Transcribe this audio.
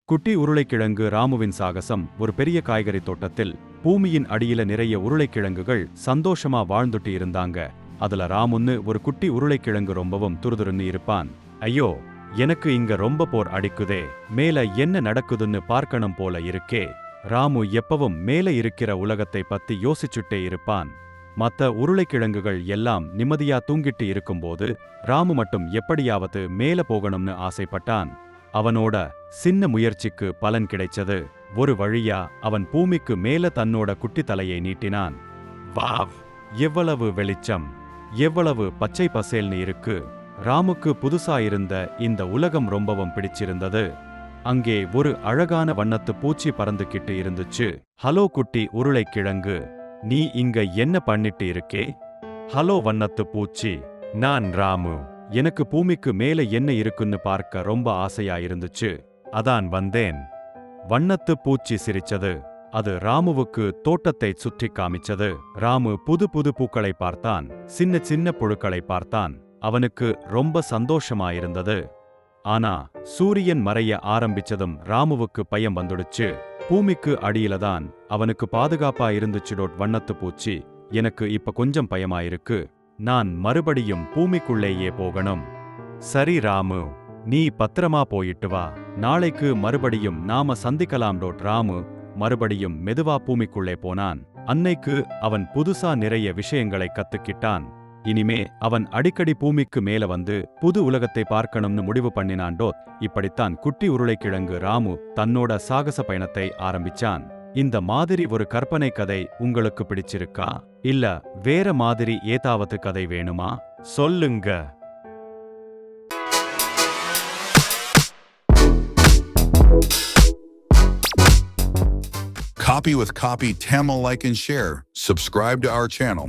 குட்டி உருளைக்கிழங்கு ராமுவின் சாகசம். ஒரு பெரிய காய்கறி தோட்டத்தில் பூமியின் அடியில நிறைய உருளைக்கிழங்குகள் சந்தோஷமா வாழ்ந்துட்டு இருந்தாங்க. அதுல ராமுன்னு ஒரு குட்டி உருளைக்கிழங்கு ரொம்பவும் துருதுருன்னு இருப்பான். ஐயோ, எனக்கு இங்க ரொம்ப போர் அடிக்குதே, மேல என்ன நடக்குதுன்னு பார்க்கணும் போல இருக்கே. ராமு எப்பவும் மேல இருக்கிற உலகத்தை பத்தி யோசிச்சுட்டே இருப்பான். மத்த உருளைக்கிழங்குகள் எல்லாம் நிம்மதியா தூங்கிட்டு இருக்கும்போது ராமு மட்டும் எப்படியாவது மேல போகணும்னு ஆசைப்பட்டான். அவனோட சின்ன முயற்சிக்கு பலன் கிடைச்சது. ஒரு வழியா அவன் பூமிக்கு மேல தன்னோட குட்டி தலையை நீட்டினான். வாவ், எவ்வளவு வெளிச்சம், எவ்வளவு பச்சை பசேல்னு இருக்கு. ராமுக்கு புதுசா இருந்த இந்த உலகம் ரொம்பவும் பிடிச்சிருந்தது. அங்கே ஒரு அழகான வண்ணத்து பூச்சி பறந்துகிட்டு இருந்துச்சு. ஹலோ குட்டி உருளைக்கிழங்கு, நீ இங்க என்ன பண்ணிட்டு இருக்கே? ஹலோ வண்ணத்து பூச்சி, நான் ராமு. எனக்கு பூமிக்கு மேல என்ன இருக்குன்னு பார்க்க ரொம்ப ஆசையா இருந்துச்சு, அதான் வந்தேன். வண்ணத்து பூச்சி சிரிச்சது. அது ராமுவுக்கு தோட்டத்தை சுற்றி காமிச்சது. ராமு புது புது பூக்களை பார்த்தான், சின்ன சின்ன புழுக்களை பார்த்தான். அவனுக்கு ரொம்ப சந்தோஷமாயிருந்தது. ஆனா சூரியன் மறைய ஆரம்பிச்சதும் ராமுவுக்கு பயம் வந்துடுச்சு. பூமிக்கு அடியிலதான் அவனுக்கு பாதுகாப்பா இருந்துச்சுடோட். வண்ணத்து பூச்சி, எனக்கு இப்ப கொஞ்சம் பயமாயிருக்கு. நான் மறுபடியும் பூமிக்குள்ளேயே போகணும். சரி ராமு, நீ பத்திரமா போயிட்டு வா. நாளைக்கு மறுபடியும் நாம சந்திக்கலாம் டோட். ராமு மறுபடியும் மெதுவா பூமிக்குள்ளே போனான். அன்னைக்கு அவன் புதுசா நிறைய விஷயங்களை கத்துக்கிட்டான். இனிமே அவன் அடிக்கடி பூமிக்கு மேல வந்து புது உலகத்தை பார்க்கணும்னு முடிவு பண்ணினான் டோட். இப்படித்தான் குட்டி உருளைக்கிழங்கு ராமு தன்னோட சாகச பயணத்தை ஆரம்பிச்சான். இந்த மாதிரி ஒரு கற்பனை கதை உங்களுக்கு பிடிச்சிருக்கா? இல்ல வேற மாதிரி ஏதாவது கதை வேணுமா? சொல்லுங்க. Copy with Copy Tamil, like and share. Subscribe to our channel.